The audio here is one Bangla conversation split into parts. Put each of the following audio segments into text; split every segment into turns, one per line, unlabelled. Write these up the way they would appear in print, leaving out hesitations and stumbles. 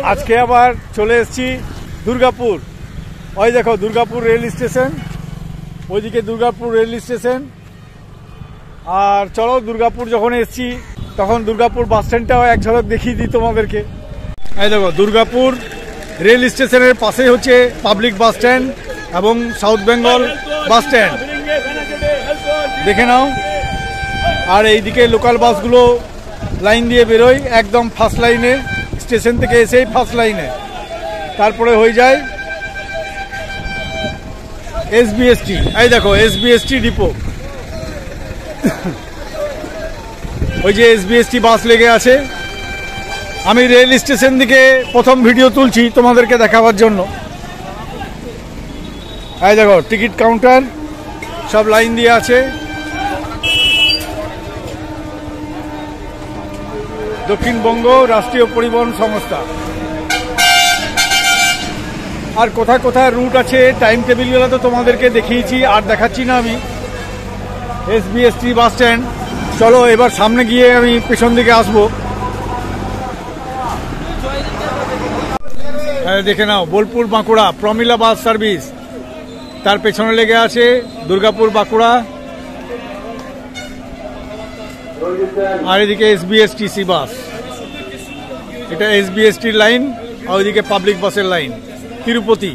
আজকে আবার চলে এসেছি দুর্গাপুর। ওই দেখো দুর্গাপুর রেল স্টেশন, ওইদিকে দুর্গাপুর রেল স্টেশন। আর চলো দুর্গাপুর যখন এসেছি তখন দুর্গাপুর বাস স্ট্যান্ডটাও এক ঝলক দেখিয়ে দিই তোমাদেরকে। এই দেখো দুর্গাপুর রেল স্টেশনের পাশেই হচ্ছে পাবলিক বাস স্ট্যান্ড এবং সাউথ বেঙ্গল বাস স্ট্যান্ড, দেখে নাও। আর এইদিকে লোকাল বাসগুলো লাইন দিয়ে বেরোয় একদম ফার্স্ট লাইনে, স্টেশন থেকে এসেই ফার্স্ট লাইনে, তারপরে হয়ে যায় এসবিএসটি। এই দেখো এসবিএসটি ডিপো, ওই যে এসবিএসটি বাস লেগে আছে। আমি রেল স্টেশন থেকে প্রথম ভিডিও তুলছি তোমাদেরকে দেখাবার জন্য। এই দেখো টিকিট কাউন্টার সব লাইন দিয়ে আছে। দক্ষিণবঙ্গ রাষ্ট্রীয় পরিবহন সংস্থা। আর কোথায় কোথায় রুট আছে টাইম টেবিলগুলো তো তোমাদেরকে দেখিয়েছি, আর দেখাচ্ছি না আমি। SBST bus stand. চলো এবার সামনে গিয়ে আমি পেছন দিকে আসবো। দেখে নাও বোলপুর বাঁকুড়া প্রমিলা বাস সার্ভিস, তার পেছনে লেগে আছে দুর্গাপুর বাঁকুড়া। আর এদিকে এসবিএসটিসি বাস, এটা এসবিএসটির লাইন, আর ওইদিকে পাবলিক বাসের লাইন। তিরুপতি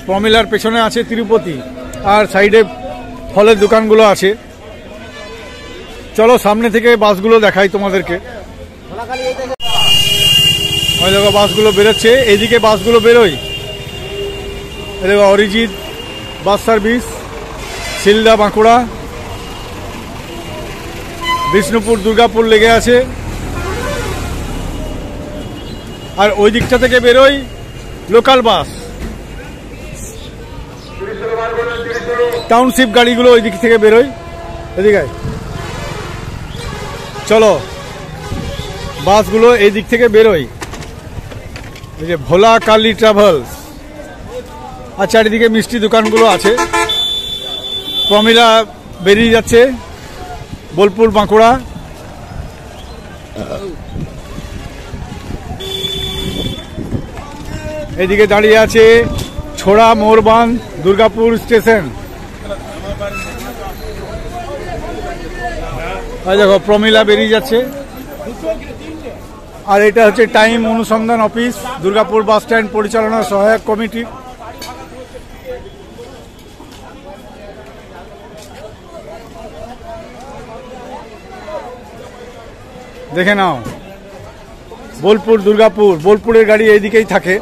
প্রমিলার পেছনে আছে তিরুপতি, আর সাইডে ফলের দোকানগুলো আছে। চলো সামনে থেকে বাসগুলো দেখাই তোমাদেরকে। ওই দেখো বাসগুলো বেরোচ্ছে, এইদিকে বাসগুলো বেরোয়। এই দেখো অরিজিৎ বাস সার্ভিস, শিলদা বাঁকুড়া, বিষ্ণুপুর দুর্গাপুর লেগে আছে। আর ওই দিকটা থেকে বেরোয় লোকাল বাস, টাউনশিপ গাড়িগুলো ওই দিক থেকে বেরোয় এদিকে। চলো বাসগুলো এই দিক থেকে বেরোয়, এই যে ভোলা কালী ট্রাভেলস। আর চারিদিকে মিষ্টি দোকানগুলো আছে। প্রমিলা বেরিয়ে যাচ্ছে বোলপুর বাঁকুড়া। এদিকে দাঁড়িয়ে আছে ছোড়া মোরবান দুর্গাপুর স্টেশন। দেখো প্রমিলা বেরিয়ে যাচ্ছে। আর এটা হচ্ছে টাইম অনুসন্ধান অফিস, দুর্গাপুর বাস স্ট্যান্ড পরিচালনা সহায়ক কমিটি। দেখে নাও বোলপুর দুর্গাপুর, বোলপুরের গাড়ি এইদিকেই থাকে।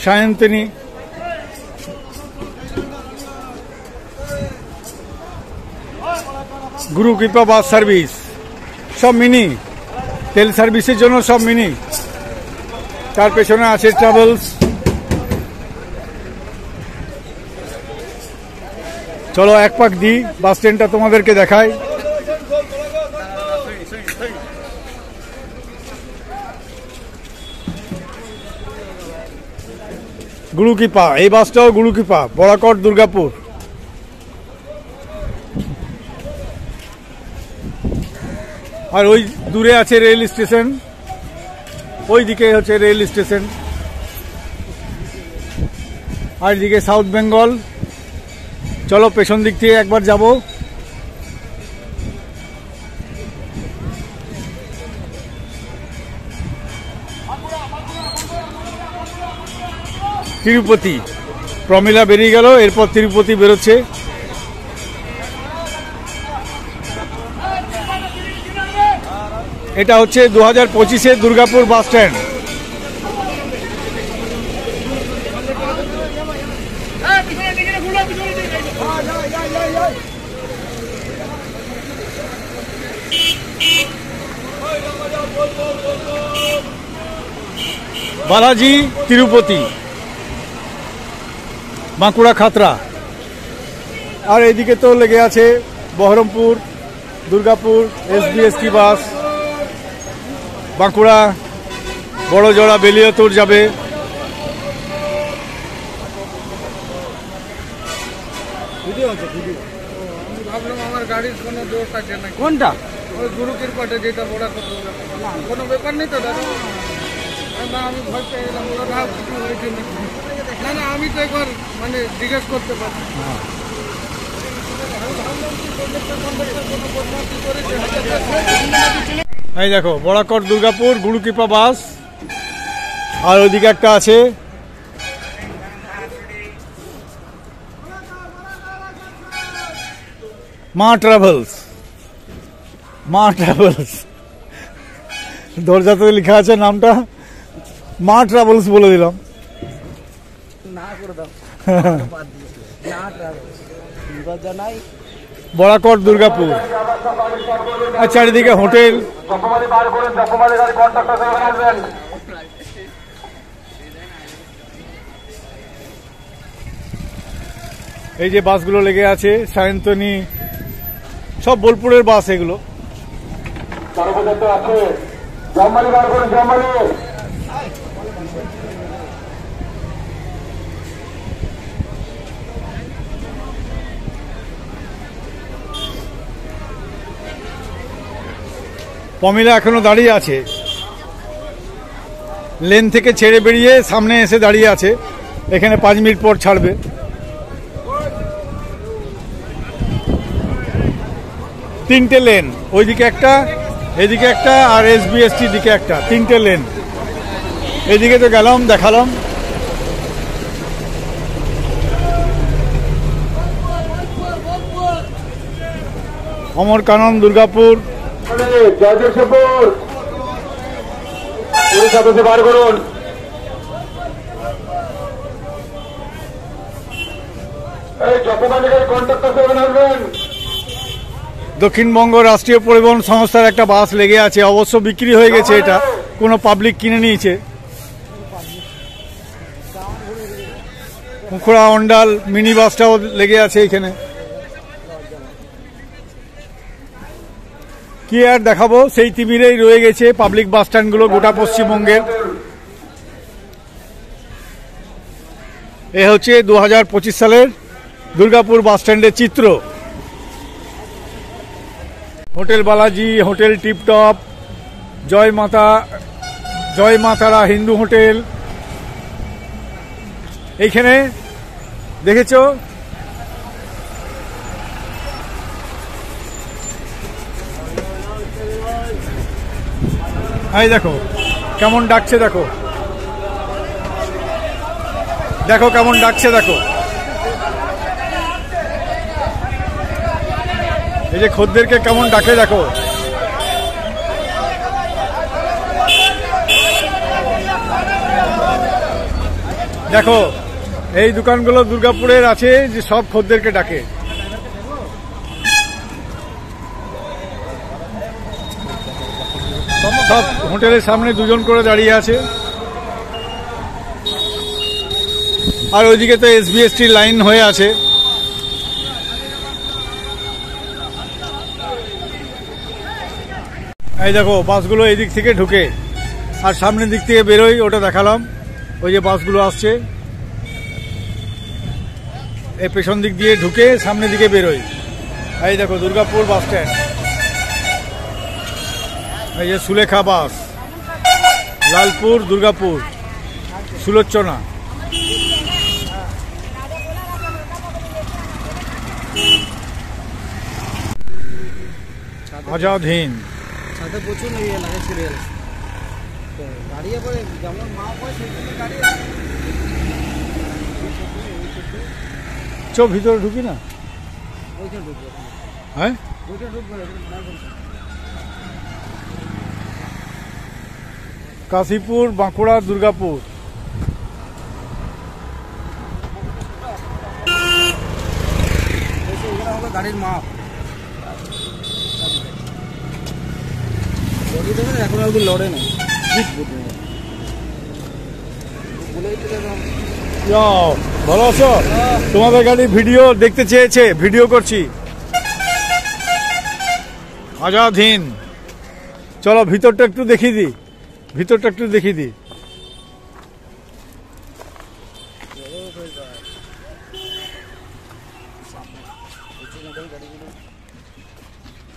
সায়ন্তনী, গুরু কৃপা বাস সার্ভিস, সব মিনি, তেল সার্ভিসের জন্য সব মিনি। তার পেছনে আছে ট্রাভেলস। চলো এক পাক দিই, বাস স্ট্যান্ডটা তোমাদেরকে দেখাই। গুরুকৃপা, এই বাসটাও গুরুকৃপা, বড়াকট দুর্গাপুর। আর ওই দূরে আছে রেল স্টেশন, ওই দিকে হচ্ছে রেল স্টেশন। আর এদিকে সাউথ বেঙ্গল। চলো পেছন দিক থেকে একবার যাব। তিরুপতি, প্রমিলা বেরিয়ে গেল, এরপর তিরুপতি বেরোচ্ছে। এটা হচ্ছে 2025-এর দুর্গাপুর বাস স্ট্যান্ড। বালাজি তিরুপতি বাঁকুড়া খাতড়া। আর এইদিকে তো লেগে আছে বহরমপুর দুর্গাপুর এসবিএসটি বাস, বাঁকুড়া বড়জোড়া বেলিয়াতুর যাবে।
ভিডিও আছে ভিডিও। আমি ভাবলাম আমার গাড়ির কোনো দোষ আছে না। কোনটা? ওই গুরু কৃপাটা যেটা বড় কথা না কোনো ব্যাপার নেই তো দাদা না আমি ভয় পেয়ে গেলাম দাদা কিছু হয়েছে না না আমি তো একবার মানে জিজ্ঞেস করতে পারি
এই দেখো বড়াকট দুর্গাপুর গুরুকৃপা বাস আর ওইদিকে একটা আছে মা ট্রাভেলস দরজাতে লেখা আছে নামটা মা ট্রাভেলস বলে দিলাম
না করে দাও না ট্রাভেলস জানাই
বড়াকট দুর্গাপুর আর চারিদিকে হোটেল এই যে বাসগুলো লেগে আছে সায়ন্তনী সব বোলপুরের বাস এগুলো পমিলা এখনো দাঁড়িয়ে আছে লেন থেকে ছেড়ে বেরিয়ে সামনে এসে দাঁড়িয়ে আছে এখানে 5 মিনিট পর ছাড়বে তিনটে লেন ওইদিকে একটা এদিকে একটা আর এসবিএসটি দিকে একটা তিনটে লেন এদিকে তো গেলাম দেখালাম অমরকানন দুর্গাপুর দক্ষিণবঙ্গ রাষ্ট্রীয় পরিবহন সংস্থার একটা বাস লেগে আছে অবশ্য বিক্রি হয়ে গেছে এটা কোনো পাবলিক কিনে নিয়েছে মুখড়া অন্ডাল মিনি বাসটাও লেগে আছে এখানে কি আর দেখাবো সেই তিমিরেই রয়ে গেছে পাবলিক বাস স্ট্যান্ডগুলো গোটা পশ্চিমবঙ্গের এ হচ্ছে 2025 সালের দুর্গাপুর বাস স্ট্যান্ডের চিত্র হোটেল বালাজি হোটেল টিপটপ জয় মাতারা হিন্দু হোটেল এইখানে দেখেছো এই দেখো কেমন ডাকছে দেখো কেমন ডাকছে দেখো এই যে খদ্দেরকে কেমন ডাকে দেখো দেখো এই দোকানগুলো দুর্গাপুরের আছে যে সব খদ্দেরকে ডাকে সব হোটেলের সামনে দুজন করে দাঁড়িয়ে আছে আর ওইদিকে তো এসবিএসটি লাইন হয়ে আছে এই দেখো বাসগুলো এই দিক থেকে ঢুকে আর সামনের দিক থেকে বেরোয় ওটা দেখালাম ওই যে বাসগুলো আসছে এই পেছন দিক দিয়ে ঢুকে সামনের দিকে বেরোয় এই দেখো দুর্গাপুর বাস স্ট্যান্ড এই যে সুলেখা বাস লালপুর দুর্গাপুর সুলোচনা আজাদ হিন্দ
সাথে প্রচুর ইয়ে লাগে সিরিয়াল তো দাঁড়িয়ে পড়ে যেমন মা পড়ে সেইখানে দাঁড়িয়ে
চো ভিতরে ঢুকি না
ওইখানে ঢুকবো
হ্যাঁ
ওইখানে ঢুকবো
কাশীপুর বাঁকুড়া দুর্গাপুর
গাড়ির মাপ এখন আর লড়ে না
ভালো আছো তোমাদের গাড়ি ভিডিও দেখতে চেয়েছে ভিডিও করছি আজাদ হিন্দ চলো ভিতরটা একটু দেখিয়ে দিই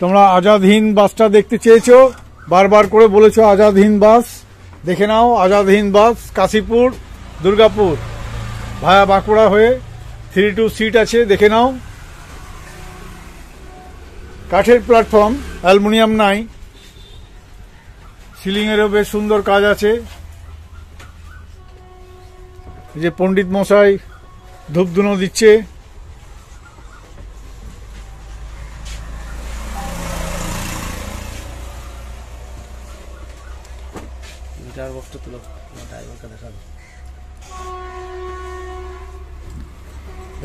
তোমরা আজাদ হিন্দ বাসটা দেখতে চেয়েছো, বারবার করে বলেছো আজাদ হিন্দ বাস। দেখে নাও আজাদ হিন্দ বাস, কাশীপুর দুর্গাপুর ভায়া বাঁকুড়া হয়ে 3-2 সিট আছে, দেখে নাও। কাঠের প্ল্যাটফর্ম, অ্যালুমিনিয়াম নাই, সিলিং এরও বেশ সুন্দর কাজ আছে। এই যে পণ্ডিত মশাই ধূপধুনো দিচ্ছে।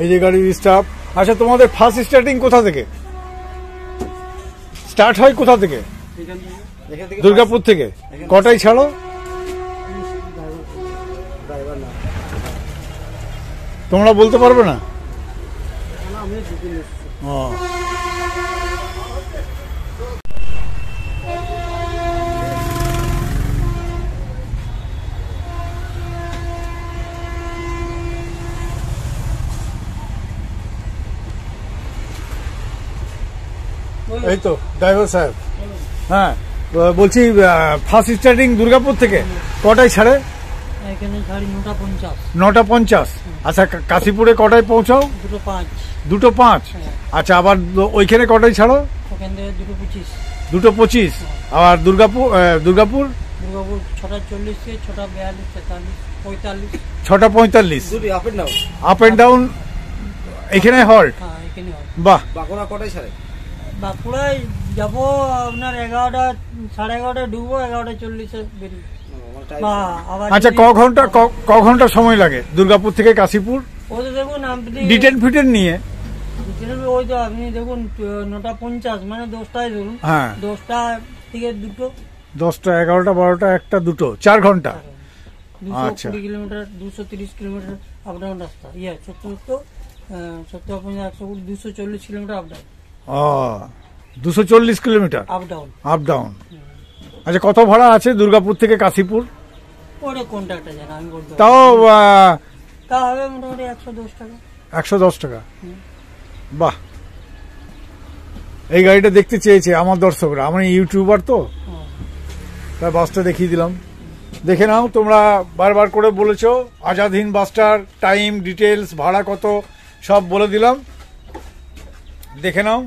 এই যে গাড়ির স্টাফ। আচ্ছা, তোমাদের ফার্স্ট স্টার্টিং কোথা থেকে স্টার্ট হয়? কোথা থেকে? দুর্গাপুর থেকে। কটায় ছাড়ো? তোমরা বলতে পারবে না? এই তো ড্রাইভার সাহেব। হ্যাঁ, বলছি ফার্স্ট স্টার্টিং দুর্গাপুর থেকে কটায় ছাড়ে? 9:50। আচ্ছা, কাশীপুরে কটায় পৌঁছাও? 2:05। আচ্ছা, আবার ওইখানে কটায় ছাড়ো? 2:25। আবার দুর্গাপুর 6:45। আপ এন্ড ডাউন এখানে হল্ট। বাহ।
বাঁকুড়া কটায় ছাড়ে?
বাঁকুড়ায় যাবো আপনার 11টা, 11:30 ঢুকবো, 11:40 বেরিয়ে।
আচ্ছা, ক ঘন্টা সময় লাগে দুর্গাপুর থেকে কাশীপুর?
ওই তো দেখুন আপনি
ডিটেন ফিটেন নিয়ে
ওই তো আপনি দেখুন 9:50 মানে 10টায় ধরুন।
হ্যাঁ,
10টা থেকে 2টো,
10টা, 11টা, 12টা, 1টা, 2টো, 4 ঘন্টা।
220 কিলোমিটার, 230 কিলোমিটার আপ ডাউন রাস্তা। 70, 240 kilometre up down.
240 kilometre up down. আচ্ছা, কত ভাড়া আছে দুর্গাপুর থেকে কাশীপুর?
ওটা কন্ট্রাক্টর জানা, আমি বলতে।
তাও
হবে মোটামুটি 110 টাকা।
110 টাকা। বাহ। এই গাড়িটা দেখতে চেয়েছে আমার দর্শকরা, আমি ইউটিউবার তো, তাই বাসটা দেখিয়ে দিলাম। দেখে নাও, তোমরা বারবার করে বলেছো আজাদ হিন্দ বাসটার টাইম, ডিটেলস, ভাড়া কত সব বলে দিলাম, দেখে নাও।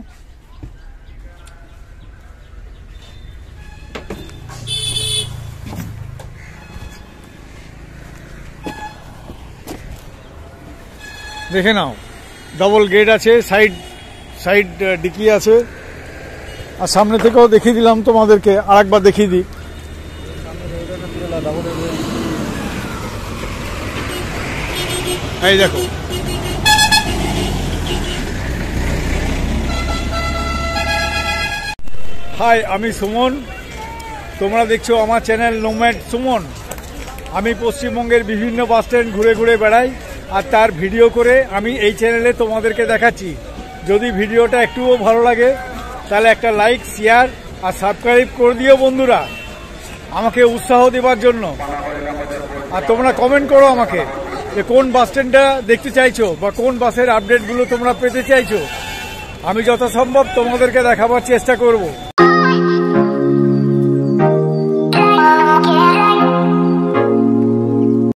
দেখে নাও, ডবল গেট আছে, সাইড ডিকি আছে। আর সামনে থেকেও দেখিয়ে দিলাম তোমাদেরকে, আরেকবার দেখিয়ে দিই। এই দেখো, হাই, আমি সুমন, তোমরা দেখছো আমার চ্যানেল নোম্যাড সুমন। আমি পশ্চিমবঙ্গের বিভিন্ন বাস স্ট্যান্ড ঘুরে ঘুরে বেড়াই, আর তার ভিডিও করে আমি এই চ্যানেলে তোমাদেরকে দেখাচ্ছি। যদি ভিডিওটা একটুও ভালো লাগে তাহলে একটা লাইক, শেয়ার আর সাবস্ক্রাইব করে দিও বন্ধুরা, আমাকে উৎসাহ দেওয়ার জন্য। আর তোমরা কমেন্ট করো আমাকে যে কোন বাস স্ট্যান্ডটা দেখতে চাইছো বা কোন বাসের আপডেটগুলো তোমরা পেতে চাইছো। আমি যথাসম্ভব তোমাদেরকে দেখাবার চেষ্টা করব।